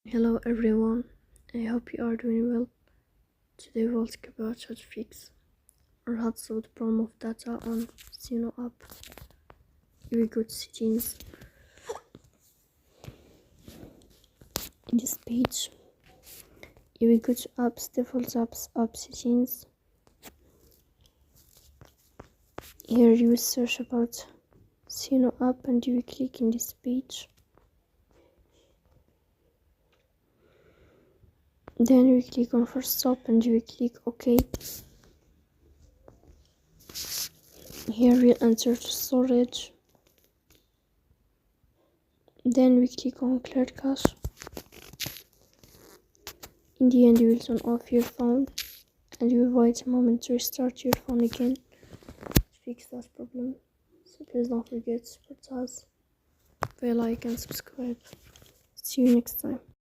Hello everyone, I hope you are doing well. Today we'll talk about how to fix or how to solve the problem of data on Suno app. Here we go to settings. In this page, here we go to apps, default apps, app settings. Here you will search about Suno app and you will click in this page. Then you click on first stop and you will click OK. Here we enter to storage. Then we click on clear cache. In the end you will turn off your phone and you will wait a moment to restart your phone again to fix that problem. So please don't forget to support us by like and subscribe. See you next time.